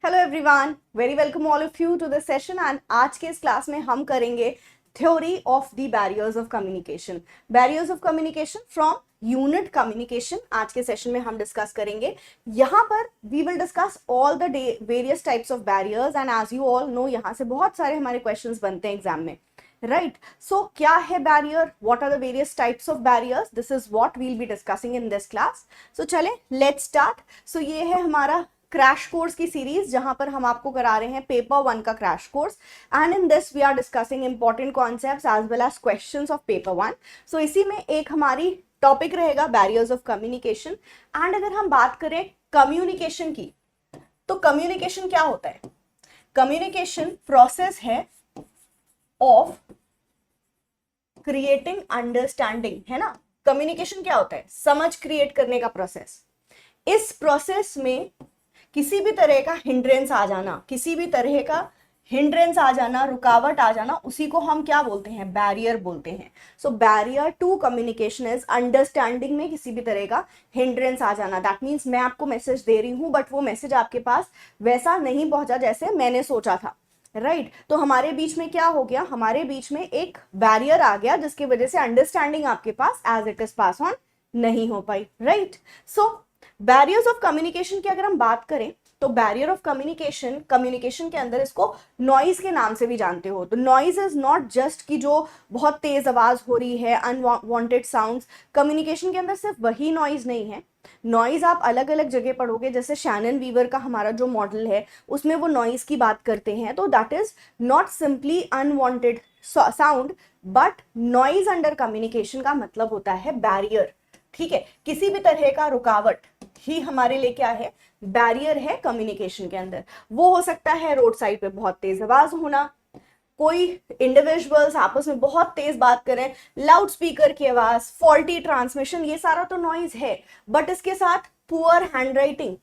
Hello everyone, very welcome all of you to this session. And आज के इस class में हम करेंगे theory of the barriers of communication. Barriers of communication from unit communication आज के सेशन में हम डिस्कस करेंगे। यहाँ पर we will discuss all the various types of barriers and as you all know यहाँ से बहुत सारे हमारे क्वेश्चंस बनते हैं एग्जाम में, राइट? सो क्या है barrier, what are the various types of barriers, this is what we will be discussing in this class. So चले लेट्स स्टार्ट। सो ये है हमारा क्रैश कोर्स की सीरीज जहां पर हम आपको करा रहे हैं पेपर 1 का crash course and in this we are discussing important concepts as well as questions of paper 1। So इसी में एक हमारी टॉपिक रहेगा बैरियर्स ऑफ कम्युनिकेशन। एंड अगर हम बात करें कम्युनिकेशन की, तो कम्युनिकेशन क्या होता है? कम्युनिकेशन प्रोसेस है ऑफ क्रिएटिंग अंडरस्टैंडिंग, है ना? कम्युनिकेशन क्या होता है? समझ क्रिएट करने का प्रोसेस। इस प्रोसेस में किसी भी तरह का हिंड्रेंस आ जाना, किसी भी तरह का हिंड्रेंस आ जाना, रुकावट आ जाना, उसी को हम क्या बोलते हैं? बैरियर बोलते हैं। So barrier to communication is understanding में किसी भी तरह का हिंड्रेंस आ जाना। दैट मीन्स मैं आपको मैसेज दे रही हूं बट वो मैसेज आपके पास वैसा नहीं पहुंचा जैसे मैंने सोचा था, राइट? तो हमारे बीच में क्या हो गया? हमारे बीच में एक बैरियर आ गया जिसकी वजह से अंडरस्टैंडिंग आपके पास as it is pass on नहीं हो पाई, right? So barriers of communication की अगर हम बात करें तो बैरियर ऑफ कम्युनिकेशन, कम्युनिकेशन के अंदर इसको नॉइज के नाम से भी जानते हो। तो नॉइज इज नॉट जस्ट कि जो बहुत तेज आवाज हो रही है, अनवांटेड साउंड्स। कम्युनिकेशन के अंदर सिर्फ वही नॉइज नहीं है, नॉइज आप अलग अलग जगह पढ़ोगे। जैसे शैनन वीवर का हमारा जो मॉडल है उसमें वो नॉइज की बात करते हैं। तो that is not simply unwanted sound but noise under communication का मतलब होता है बैरियर, ठीक है? किसी भी तरह का रुकावट ही हमारे लिए क्या है? बैरियर है कम्युनिकेशन के अंदर। वो हो सकता है रोड साइड पे बहुत तेज आवाज होना, कोई इंडिविजुअल्स आपस में बहुत तेज बात करें, लाउड स्पीकर की आवाज, फॉल्टी ट्रांसमिशन, ये सारा तो नॉइज है। बट इसके साथ पुअर हैंडराइटिंग,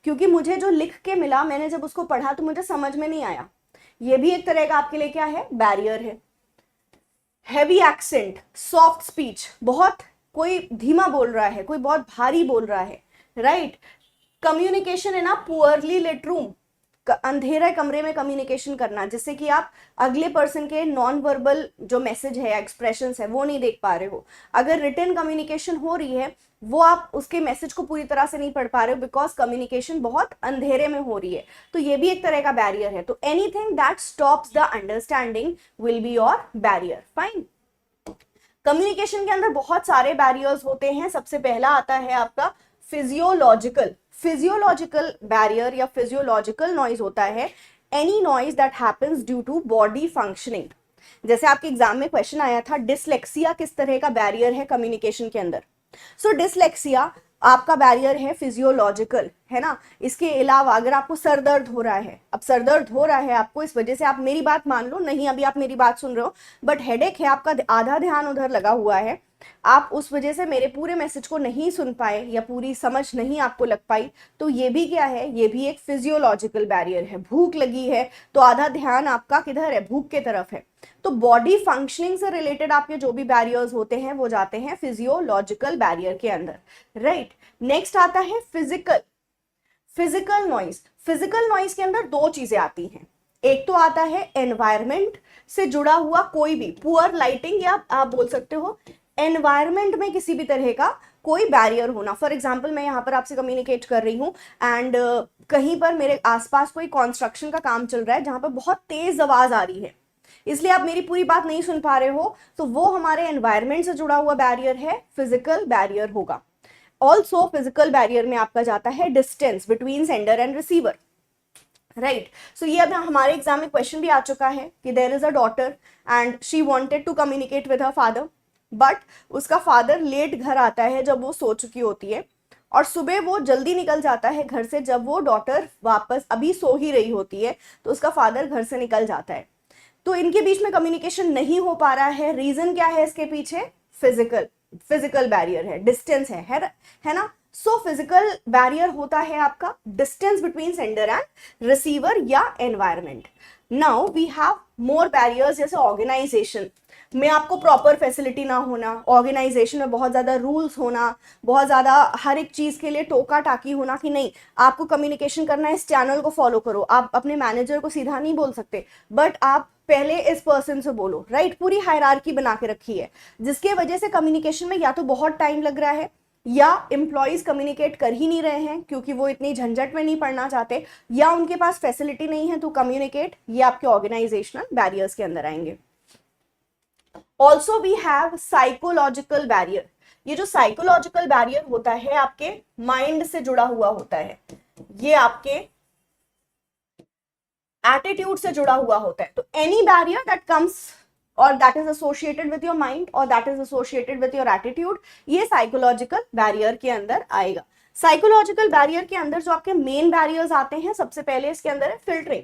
क्योंकि मुझे जो लिख के मिला, मैंने जब उसको पढ़ा तो मुझे समझ में नहीं आया, ये भी एक तरह का आपके लिए क्या है? बैरियर है। हैवी एक्सेंट, सॉफ्ट स्पीच, बहुत कोई धीमा बोल रहा है, कोई बहुत भारी बोल रहा है, राइट? कम्युनिकेशन है ना, पुअरली लिट रूम, अंधेरे कमरे में कम्युनिकेशन करना जिससे कि आप अगले पर्सन के नॉन वर्बल जो मैसेज है, एक्सप्रेशंस है, वो नहीं देख पा रहे हो। अगर रिटन कम्युनिकेशन हो रही है वो आप उसके मैसेज को पूरी तरह से नहीं पढ़ पा रहे हो बिकॉज कम्युनिकेशन बहुत अंधेरे में हो रही है। तो ये भी एक तरह का बैरियर है। तो anything that stops the understanding will be your barrier. Fine. Communication के अंदर बहुत सारे बैरियर्स होते हैं। सबसे पहला आता है आपका फिजियोलॉजिकल। फिजियोलॉजिकल बैरियर या फिजियोलॉजिकल नॉइज होता है any noise that happens due to body functioning. जैसे आपके एग्जाम में क्वेश्चन आया था, डिसलेक्सिया किस तरह का बैरियर है कम्युनिकेशन के अंदर? सो डिसलेक्सिया आपका बैरियर है फिजियोलॉजिकल, है ना? इसके अलावा अगर आपको सर दर्द हो रहा है, अब सर दर्द हो रहा है आपको, इस वजह से आप मेरी बात मान लो, नहीं अभी आप मेरी बात सुन रहे हो, बट हेडेक है, आपका आधा ध्यान उधर लगा हुआ है, आप उस वजह से मेरे पूरे मैसेज को नहीं सुन पाए या पूरी समझ नहीं आपको लग पाई, तो ये भी क्या है? ये भी एक फिजियोलॉजिकल बैरियर है। भूख लगी है तो आधा ध्यान आपका किधर है? भूख के तरफ है। तो बॉडी फंक्शनिंग से रिलेटेड आपके जो भी बैरियर्स होते हैं वो जाते हैं फिजियोलॉजिकल बैरियर के अंदर, राइट? नेक्स्ट आता है physical. Physical noise, physical noise के अंदर दो चीजें आती हैं। एक तो आता है एनवायरमेंट से जुड़ा हुआ कोई भी, पुअर लाइटिंग, या आप बोल सकते हो एनवायरमेंट में किसी भी तरह का कोई बैरियर होना। फॉर एग्जाम्पल मैं यहाँ पर आपसे कम्युनिकेट कर रही हूँ एंड कहीं पर मेरे आसपास कोई कंस्ट्रक्शन का काम चल रहा है जहां पर बहुत तेज आवाज आ रही है, इसलिए आप मेरी पूरी बात नहीं सुन पा रहे हो, तो वो हमारे एनवायरमेंट से जुड़ा हुआ बैरियर है, फिजिकल बैरियर होगा। ऑल्सो फिजिकल बैरियर में आपका जाता है distance between sender and receiver, right? So ये अब हमारे एग्जाम में क्वेश्चन भी आ चुका है कि there is a daughter and she wanted to communicate with her father, but उसका फादर लेट घर आता है जब वो सो चुकी होती है, और सुबह वो जल्दी निकल जाता है घर से जब वो डॉटर वापस अभी सो ही रही होती है, तो उसका फादर घर से निकल जाता है। तो इनके बीच में कम्युनिकेशन नहीं हो पा रहा है। रीजन क्या है इसके पीछे? फिजिकल बैरियर है, डिस्टेंस है ना? सो फिजिकल बैरियर होता है आपका distance between sender and receiver या environment. Now we have more barriers, जैसे ऑर्गेनाइजेशन में आपको प्रॉपर फैसिलिटी ना होना, ऑर्गेनाइजेशन में बहुत ज़्यादा रूल्स होना, बहुत ज़्यादा हर एक चीज़ के लिए टोका टाकी होना कि नहीं आपको कम्युनिकेशन करना है, इस चैनल को फॉलो करो. आप अपने मैनेजर को सीधा नहीं बोल सकते, बट आप पहले इस पर्सन से बोलो, राइट. पूरी हायरार्की बना के रखी है, जिसके वजह से कम्युनिकेशन में या तो बहुत टाइम लग रहा है, या एम्प्लॉयज कम्युनिकेट कर ही नहीं रहे हैं क्योंकि वो इतनी झंझट में नहीं पड़ना चाहते, या उनके पास फैसिलिटी नहीं है टू कम्युनिकेट. ये आपके ऑर्गेनाइजेशनल बैरियर्स के अंदर आएंगे. Also we have psychological barrier. ये जो साइकोलॉजिकल बैरियर होता है आपके माइंड से जुड़ा हुआ होता है, ये आपके एटीट्यूड से जुड़ा हुआ होता है. तो एनी बैरियर दैट कम्स और that is associated with your mind और that is associated with your attitude, ये साइकोलॉजिकल बैरियर के अंदर आएगा. साइकोलॉजिकल बैरियर के अंदर जो आपके मेन बैरियर्स आते हैं, सबसे पहले इसके अंदर है फिल्टरिंग.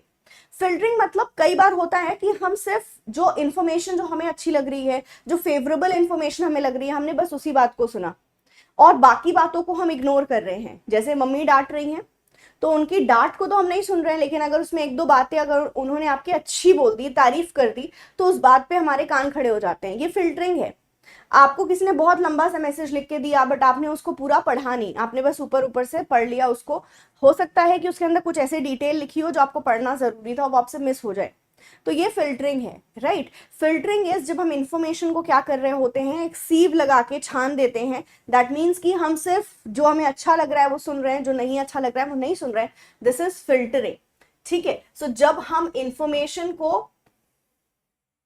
फिल्टरिंग मतलब कई बार होता है कि हम सिर्फ जो इंफॉर्मेशन जो हमें अच्छी लग रही है, जो फेवरेबल इंफॉर्मेशन हमें लग रही है, हमने बस उसी बात को सुना और बाकी बातों को हम इग्नोर कर रहे हैं. जैसे मम्मी डांट रही हैं तो उनकी डांट को तो हम नहीं सुन रहे हैं, लेकिन अगर उसमें एक दो बातें अगर उन्होंने आपकी अच्छी बोल दी, तारीफ कर दी, तो उस बात पे हमारे कान खड़े हो जाते हैं. ये फिल्टरिंग है. आपको किसी ने बहुत लंबा सा मैसेज लिख के दिया बट आपने उसको पूरा पढ़ा नहीं, आपने बस ऊपर ऊपर से पढ़ लिया उसको. हो सकता है कि उसके अंदर कुछ ऐसे डिटेल लिखी हो जो आपको पढ़ना जरूरी था, वो आपसे मिस हो जाए. तो ये फिल्टरिंग है, राइट. फिल्टरिंग इज जब हम इंफॉर्मेशन को क्या कर रहे होते हैं, एक सीव लगा के छान देते हैं. दैट मीन्स कि हम सिर्फ जो हमें अच्छा लग रहा है वो सुन रहे हैं, जो नहीं अच्छा लग रहा है वो नहीं सुन रहे हैं. This is filtering. ठीक है. सो जब हम इंफॉर्मेशन को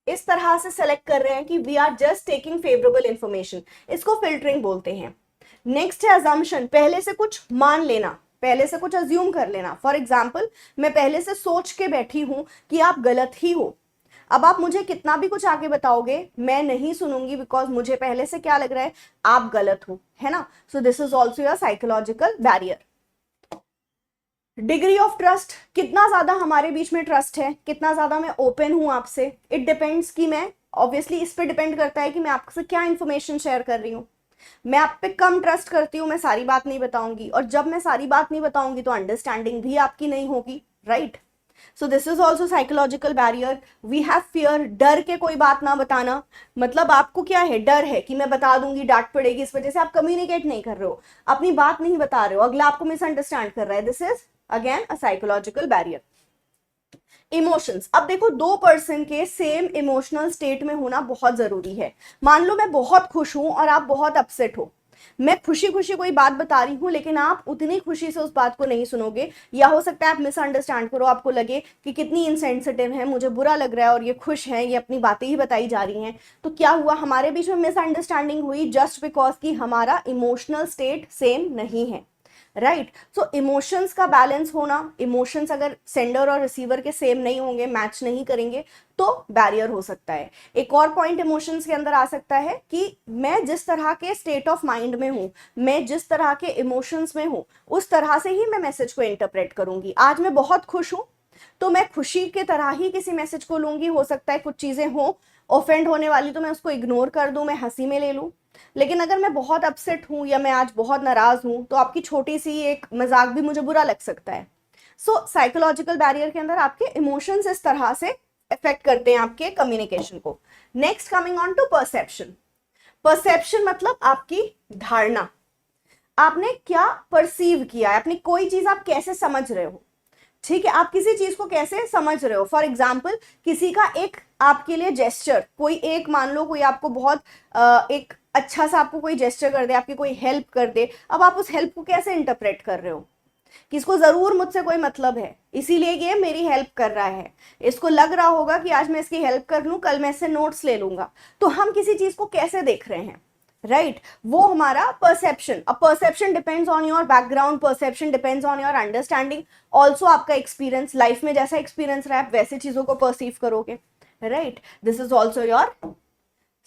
इस तरह से सेलेक्ट कर रहे हैं कि we are just taking favourable information, इसको फिल्टरिंग बोलते हैं. नेक्स्ट है अजम्पशन, पहले से कुछ मान लेना, पहले से कुछ अज्यूम कर लेना. फॉर एग्जाम्पल, मैं पहले से सोच के बैठी हूं कि आप गलत ही हो. अब आप मुझे कितना भी कुछ आगे बताओगे, मैं नहीं सुनूंगी, बिकॉज मुझे पहले से क्या लग रहा है, आप गलत हो, है ना. सो this is also your psychological barrier. Degree of trust, कितना ज्यादा हमारे बीच में ट्रस्ट है, कितना ज्यादा मैं ओपन हूं आपसे. इट डिपेंड्स कि मैं, ऑब्वियसली इस पे डिपेंड करता है कि मैं आपसे क्या इंफॉर्मेशन शेयर कर रही हूँ. मैं आप पे कम ट्रस्ट करती हूँ, मैं सारी बात नहीं बताऊंगी, और जब मैं सारी बात नहीं बताऊंगी तो अंडरस्टैंडिंग भी आपकी नहीं होगी, right. So this is also psychological barrier. We have fear, डर के कोई बात ना बताना. मतलब आपको क्या है, डर है कि मैं बता दूंगी डांट पड़ेगी, इस वजह से आप कम्युनिकेट नहीं कर रहे हो, अपनी बात नहीं बता रहे हो, अगला आपको मिसअंडरस्टैंड कर रहा है. This is again a psychological barrier. Emotions, अब देखो दो पर्सन के सेम इमोशनल स्टेट में होना बहुत जरूरी है. मान लो मैं बहुत खुश हूं और आप बहुत अपसेट हो, मैं खुशी खुशी कोई बात बता रही हूं लेकिन आप उतनी खुशी से उस बात को नहीं सुनोगे, या हो सकता है आप मिसअंडरस्टैंड करो, आपको लगे कि कितनी इनसेंसिटिव है, मुझे बुरा लग रहा है और ये खुश है, ये अपनी बातें ही बताई जा रही हैं. तो क्या हुआ, हमारे बीच में मिसअंडरस्टैंडिंग हुई जस्ट बिकॉज कि हमारा इमोशनल स्टेट सेम नहीं है, राइट. सो इमोशंस का बैलेंस होना, इमोशंस अगर सेंडर और रिसीवर के सेम नहीं होंगे, मैच नहीं करेंगे, तो बैरियर हो सकता है. एक और पॉइंट इमोशंस के अंदर आ सकता है कि मैं जिस तरह के स्टेट ऑफ माइंड में हूं, मैं जिस तरह के इमोशंस में हूं, उस तरह से ही मैं मैसेज को इंटरप्रेट करूंगी. आज मैं बहुत खुश हूं तो मैं खुशी के तरह ही किसी मैसेज को लूंगी. हो सकता है कुछ चीजें हो ऑफेंड होने वाली तो मैं उसको इग्नोर कर दूं, मैं हंसी में ले लूं. लेकिन अगर मैं बहुत अपसेट हूं या मैं आज बहुत नाराज हूं तो आपकी छोटी सी एक मजाक भी मुझे बुरा लग सकता है. सो साइकोलॉजिकल बैरियर के अंदर आपके इमोशंस इस तरह से इफेक्ट करते हैं आपके कम्युनिकेशन को. Next coming on to perception. Perception मतलब आपकी धारणा, आपने क्या परसीव किया है, अपनी कोई चीज आप कैसे समझ रहे हो. ठीक है, आप किसी चीज को कैसे समझ रहे हो. फॉर एग्जाम्पल, किसी का एक आपके लिए जेस्चर, कोई एक मान लो कोई आपको बहुत एक अच्छा सा आपको कोई जेस्चर कर दे, आपकी कोई हेल्प कर दे, अब आप उस हेल्प को कैसे इंटरप्रेट कर रहे हो, किसको जरूर मुझसे कोई मतलब है इसीलिए ये मेरी हेल्प कर रहा है, इसको लग रहा होगा कि आज मैं इसकी हेल्प कर लूं, कल मैं इससे नोट्स ले लूंगा. तो हम किसी चीज को कैसे देख रहे हैं, राइट. वो हमारा परसेप्शन. अब perception depends on your background, perception depends on your understanding, also आपका एक्सपीरियंस, लाइफ में जैसा एक्सपीरियंस रहा है आप वैसे चीजों को परसीव करोगे, right. This is also your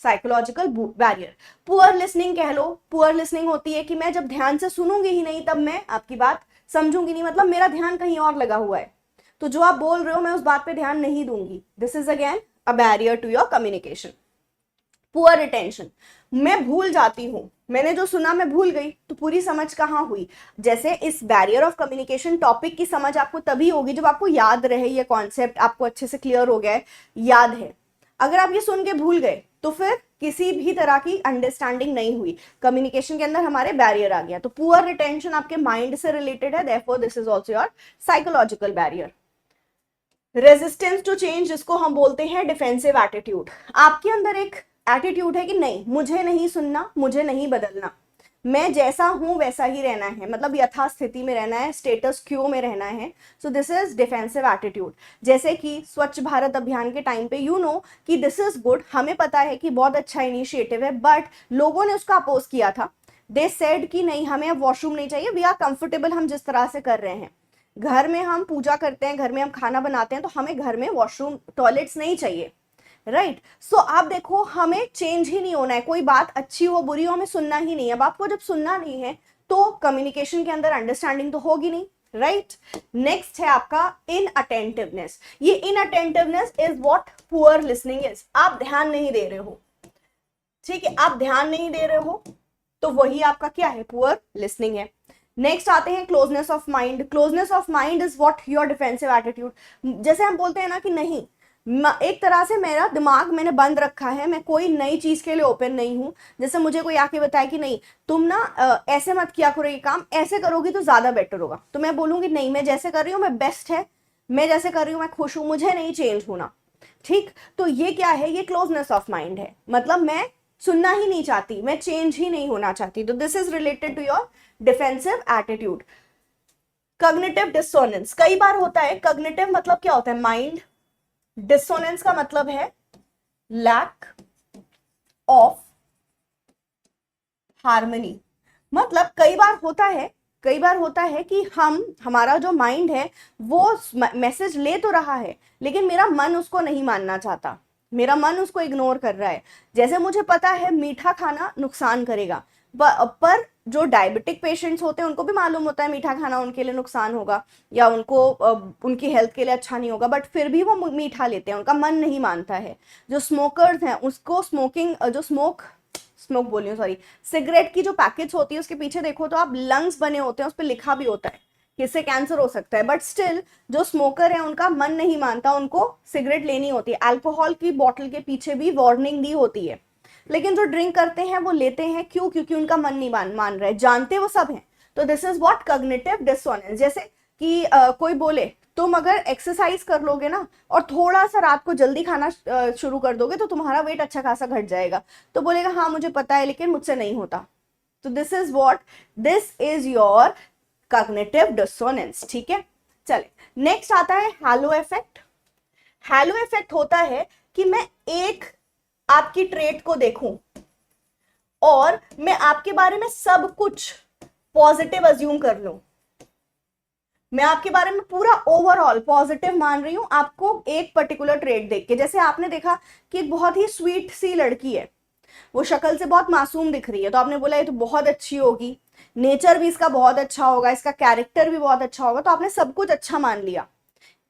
psychological barrier. Poor listening कह लो. पुअर लिसनिंग होती है कि मैं जब ध्यान से सुनूंगी ही नहीं तब मैं आपकी बात समझूंगी नहीं, मतलब मेरा ध्यान कहीं और लगा हुआ है, तो जो आप बोल रहे हो मैं उस बात पे ध्यान नहीं दूंगी. This is again a barrier to your communication. Poor retention, मैं भूल जाती हूँ, मैंने जो सुना मैं भूल गई, तो पूरी समझ कहाँ हुई। जैसे इस बैरियर ऑफ कम्युनिकेशन टॉपिक की समझ आपको तभी होगी जब आपको याद रहे, ये कॉन्सेप्ट आपको अच्छे से क्लियर हो गया है, याद है। अगर आप ये सुन के भूल गए तो फिर किसी भी तरह की अंडरस्टैंडिंग नहीं हुई, कम्युनिकेशन के अंदर हमारे बैरियर आ गया। तो पुअर रिटेंशन आपके माइंड से रिलेटेड है, therefore this is also your psychological barrier. Resistance to change, जिसको हम बोलते हैं डिफेंसिव एटीट्यूड, आपके अंदर एक एटीट्यूड है कि नहीं, मुझे नहीं सुनना, मुझे नहीं बदलना, मैं जैसा हूं वैसा ही रहना है, मतलब यथास्थिति में रहना है, स्टेटस क्यू में रहना है। सो दिस इज डिफेंसिव एटीट्यूड। जैसे कि स्वच्छ भारत अभियान के टाइम पे यू नो कि दिस इज गुड, हमें पता है कि बहुत अच्छा इनिशिएटिव है, बट लोगों ने उसका अपोज किया था। दे सेड कि नहीं, हमें अब वॉशरूम नहीं चाहिए, वी आर कंफर्टेबल हम जिस तरह से कर रहे हैं, घर में हम पूजा करते हैं, घर में हम खाना बनाते हैं, तो हमें घर में वॉशरूम टॉयलेट्स नहीं चाहिए, राइट। सो आप देखो, हमें चेंज ही नहीं होना है, कोई बात अच्छी हो बुरी हो हमें सुनना ही नहीं है। अब आपको जब सुनना नहीं है तो कम्युनिकेशन के अंदर अंडरस्टैंडिंग तो होगी नहीं, राइट। नेक्स्ट है आपका इनअटेंटिवनेस। ये inattentiveness is what poor listening is. आप ध्यान नहीं दे रहे हो, ठीक है, आप ध्यान नहीं दे रहे हो, तो वही आपका क्या है, पुअर लिसनिंग है। नेक्स्ट आते हैं closeness of mind. Closeness of mind is what your defensive attitude. जैसे हम बोलते हैं ना कि नहीं, एक तरह से मेरा दिमाग मैंने बंद रखा है, मैं कोई नई चीज के लिए ओपन नहीं हूं। जैसे मुझे कोई आके बताए कि नहीं तुम ना ऐसे मत किया करो, ये काम ऐसे करोगी तो ज्यादा बेटर होगा, तो मैं बोलूंगी नहीं, मैं जैसे कर रही हूँ मैं बेस्ट है, मैं जैसे कर रही हूँ मैं खुश हूं, मुझे नहीं चेंज होना, ठीक। तो ये क्या है, ये क्लोजनेस ऑफ माइंड है, मतलब मैं सुनना ही नहीं चाहती, मैं चेंज ही नहीं होना चाहती। तो this is related to your defensive attitude. Cognitive dissonance कई बार होता है। कॉग्निटिव मतलब क्या होता है, माइंड। डिसोनेंस का मतलब है लैक ऑफ हार्मनी। मतलब कई बार होता है कि हमारा जो माइंड है वो मैसेज ले तो रहा है, लेकिन मेरा मन उसको नहीं मानना चाहता, मेरा मन उसको इग्नोर कर रहा है। जैसे मुझे पता है मीठा खाना नुकसान करेगा, पर जो डायबिटिक पेशेंट्स होते हैं उनको भी मालूम होता है मीठा खाना उनके लिए नुकसान होगा या उनको उनकी हेल्थ के लिए अच्छा नहीं होगा, बट फिर भी वो मीठा लेते हैं, उनका मन नहीं मानता है। जो स्मोकर्स हैं उसको स्मोकिंग जो स्मोक बोल रही हूँ सॉरी, सिगरेट की जो पैकेट्स होती है उसके पीछे देखो तो आप लंग्स बने होते हैं, उस पर लिखा भी होता है कि इससे कैंसर हो सकता है, बट स्टिल जो स्मोकर है उनका मन नहीं मानता, उनको सिगरेट लेनी होती है। अल्कोहल की बोतल के पीछे भी वार्निंग दी होती है, लेकिन जो ड्रिंक करते हैं वो लेते हैं क्यों, क्योंकि उनका मन नहीं मान रहा है, जानते वो सब हैं। तो this is what cognitive dissonance. जैसे कि कोई बोले तुम अगर एक्सरसाइज कर लोगे ना और थोड़ा सा रात को जल्दी खाना शुरू कर दोगे तो तुम्हारा वेट अच्छा खासा घट जाएगा, तो बोलेगा हाँ मुझे पता है लेकिन मुझसे नहीं होता। तो this is your cognitive dissonance, ठीक है। चले नेक्स्ट आता है हैलो इफेक्ट। हैलो इफेक्ट होता है कि मैं एक आपकी ट्रेट को देखूं और मैं आपके बारे में सब कुछ पॉजिटिव अज्यूम कर लूं, मैं आपके बारे में पूरा ओवरऑल पॉजिटिव मान रही हूं आपको एक पर्टिकुलर ट्रेट देख के। जैसे आपने देखा कि एक बहुत ही स्वीट सी लड़की है, वो शक्ल से बहुत मासूम दिख रही है, तो आपने बोला ये तो बहुत अच्छी होगी, नेचर भी इसका बहुत अच्छा होगा, इसका कैरेक्टर भी बहुत अच्छा होगा, तो आपने सब कुछ अच्छा मान लिया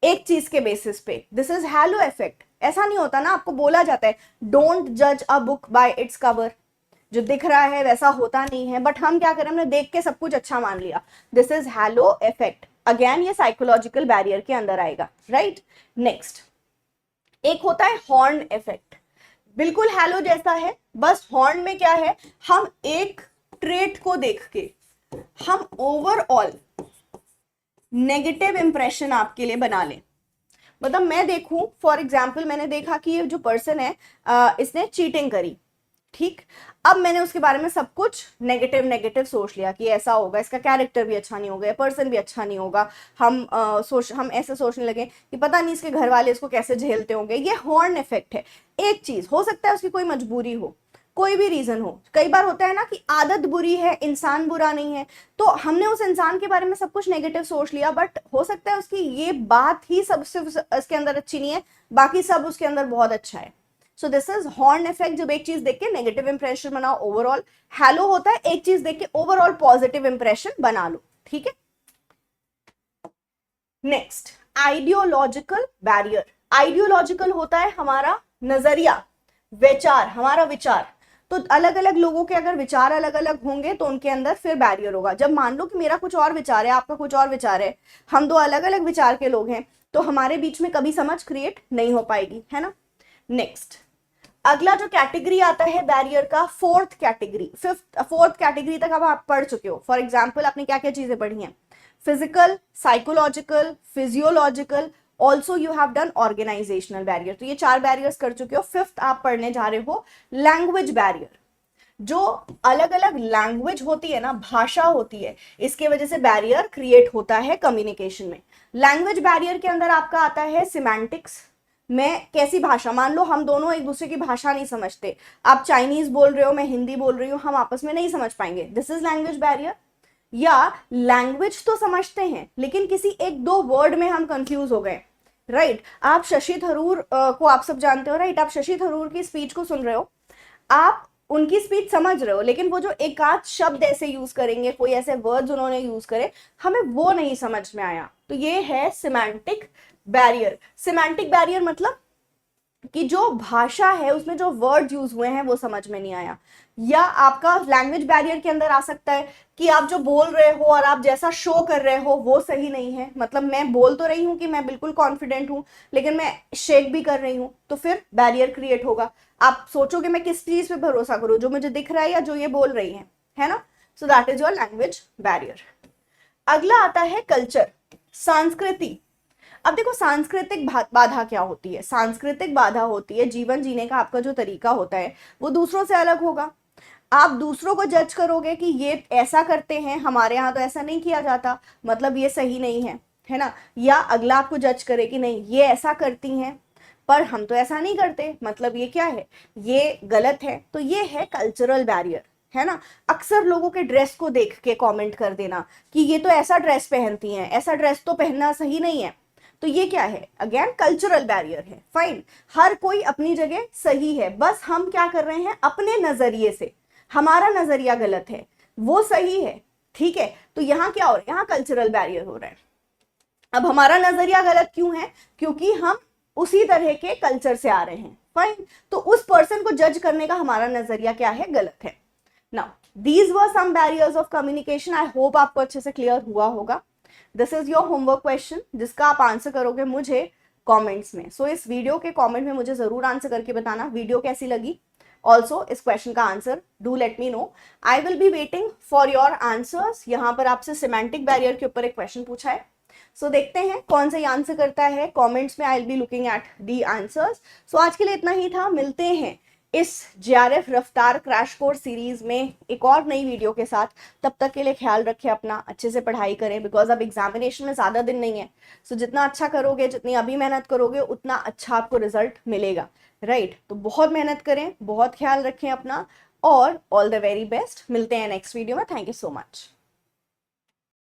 एक चीज के बेसिस पे। This is hello effect. ऐसा नहीं होता ना, आपको बोला जाता है डोंट जज a book by its cover, जो दिख रहा है वैसा होता नहीं है, बट हम क्या करें, हमने देख के सब कुछ अच्छा मान लिया। This is hello effect. Again ये साइकोलॉजिकल बैरियर के अंदर आएगा, राइट। नेक्स्ट एक होता है हॉर्न इफेक्ट। बिल्कुल हैलो जैसा है, बस हॉर्न में क्या है, हम एक ट्रेट को देख के हम ओवरऑल नेगेटिव इंप्रेशन आपके लिए बना लें। मतलब मैं देखूं, फॉर एग्जाम्पल मैंने देखा कि ये जो पर्सन है इसने चीटिंग करी, ठीक। अब मैंने उसके बारे में सब कुछ नेगेटिव नेगेटिव सोच लिया कि ऐसा होगा, इसका कैरेक्टर भी अच्छा नहीं होगा, पर्सन भी अच्छा नहीं होगा। हम ऐसे सोचने लगे कि पता नहीं इसके घर वाले इसको कैसे झेलते होंगे। ये हॉर्न इफेक्ट है। एक चीज हो सकता है उसकी कोई मजबूरी हो, कोई भी रीजन हो। कई बार होता है ना कि आदत बुरी है, इंसान बुरा नहीं है, तो हमने उस इंसान के बारे में सब कुछ नेगेटिव सोच लिया, बट हो सकता है उसकी ये बात ही सबसे उसके अंदर अच्छी नहीं है, बाकी सब उसके अंदर बहुत अच्छा है। सो दिस इज हॉर्न इफेक्ट। जब एक चीज देख के नेगेटिव इंप्रेशन बनाओ ओवरऑल। हैलो होता है एक चीज देख के ओवरऑल पॉजिटिव इंप्रेशन बना लो, ठीक है। Next ideological barrier. आइडियोलॉजिकल होता है हमारा नजरिया, विचार, हमारा विचार। तो अलग अलग लोगों के अगर विचार अलग अलग होंगे तो उनके अंदर फिर बैरियर होगा। जब मान लो कि मेरा कुछ और विचार है, आपका कुछ और विचार है, हम दो अलग अलग विचार के लोग हैं, तो हमारे बीच में कभी समझ क्रिएट नहीं हो पाएगी, है ना। नेक्स्ट, अगला जो कैटेगरी आता है बैरियर का, फोर्थ कैटेगरी, फोर्थ कैटेगरी तक अब आप पढ़ चुके हो। फॉर एग्जाम्पल आपने क्या क्या चीजें पढ़ी हैं, physical, psychological, physiological, also you have done organisational barrier. तो ये 4 बैरियर्स कर चुके हो। फिफ्थ आप पढ़ने जा रहे हो लैंग्वेज बैरियर। जो अलग अलग लैंग्वेज होती है ना, भाषा होती है, इसके वजह से बैरियर क्रिएट होता है कम्युनिकेशन में। लैंग्वेज बैरियर के अंदर आपका आता है सिमेंटिक्स। मैं कैसी भाषा, मान लो हम दोनों एक दूसरे की भाषा नहीं समझते, आप चाइनीज बोल रहे हो, मैं हिंदी बोल रही हूँ, हम आपस में नहीं समझ पाएंगे, दिस इज लैंग्वेज बैरियर। या लैंग्वेज तो समझते हैं लेकिन किसी एक दो वर्ड में हम कंफ्यूज हो गए, राइट। आप शशि थरूर को आप सब जानते हो, राइट। आप शशि थरूर की स्पीच को सुन रहे हो, आप उनकी स्पीच समझ रहे हो, लेकिन वो जो एक आध शब्द ऐसे यूज करेंगे, कोई ऐसे वर्ड्स उन्होंने यूज करे, हमें वो नहीं समझ में आया, तो ये है सिमेंटिक बैरियर। सिमेंटिक बैरियर मतलब कि जो भाषा है उसमें जो वर्ड यूज हुए हैं वो समझ में नहीं आया। या आपका लैंग्वेज बैरियर के अंदर आ सकता है कि आप जो बोल रहे हो और आप जैसा शो कर रहे हो वो सही नहीं है। मतलब मैं बोल तो रही हूं कि मैं बिल्कुल कॉन्फिडेंट हूं, लेकिन मैं शेक भी कर रही हूं, तो फिर बैरियर क्रिएट होगा। आप सोचोगे मैं किस चीज पे भरोसा करूं, जो मुझे दिख रहा है या जो ये बोल रही है ना। So that is your language barrier. अगला आता है कल्चर, संस्कृति। अब देखो सांस्कृतिक बाधा क्या होती है। सांस्कृतिक बाधा होती है जीवन जीने का आपका जो तरीका होता है वो दूसरों से अलग होगा। आप दूसरों को जज करोगे कि ये ऐसा करते हैं, हमारे यहाँ तो ऐसा नहीं किया जाता, मतलब ये सही नहीं है ना। या अगला आपको जज करे कि नहीं ये ऐसा करती हैं पर हम तो ऐसा नहीं करते, मतलब ये क्या है, ये गलत है। तो ये है कल्चरल बैरियर, है ना। अक्सर लोगों के ड्रेस को देख के कमेंट कर देना कि ये तो ऐसा ड्रेस पहनती हैं, ऐसा ड्रेस तो पहनना सही नहीं है। तो ये क्या है, अगेन कल्चरल बैरियर है। फाइन, हर कोई अपनी जगह सही है, बस हम क्या कर रहे हैं अपने नजरिए से, हमारा नजरिया गलत है, वो सही है, ठीक है। तो यहाँ क्या हो रहा है, यहाँ कल्चरल बैरियर हो रहा है। अब हमारा नजरिया गलत क्यों है, क्योंकि हम उसी तरह के कल्चर से आ रहे हैं। फाइन, तो उस पर्सन को जज करने का हमारा नजरिया क्या है, गलत है। Now these were some barriers of communication. I hope आपको अच्छे से क्लियर हुआ होगा। This is your homework question जिसका आप आंसर करोगे मुझे कमेंट्स में। सो इस वीडियो के कमेंट में मुझे जरूर आंसर करके बताना वीडियो कैसी लगी। ऑल्सो इस क्वेश्चन का answer do let me know. I will be waiting for your answers. यहाँ पर आपसे सिमेंटिक बैरियर के ऊपर एक क्वेश्चन पूछा है, सो देखते हैं कौन सा आंसर करता है कमेंट्स में। I will be looking at the answers. So आज के लिए इतना ही था, मिलते हैं इस जेआरएफ रफ्तार क्रैश कोर्स सीरीज में एक और नई वीडियो के साथ। तब तक के लिए ख्याल रखें अपना, अच्छे से पढ़ाई करें, बिकॉज अब एग्जामिनेशन में ज्यादा दिन नहीं है। सो जितना अच्छा करोगे, जितनी अभी मेहनत करोगे, उतना अच्छा आपको रिजल्ट मिलेगा, राइट। तो बहुत मेहनत करें, बहुत ख्याल रखें अपना, और ऑल द वेरी बेस्ट। मिलते हैं नेक्स्ट वीडियो में। Thank you so much.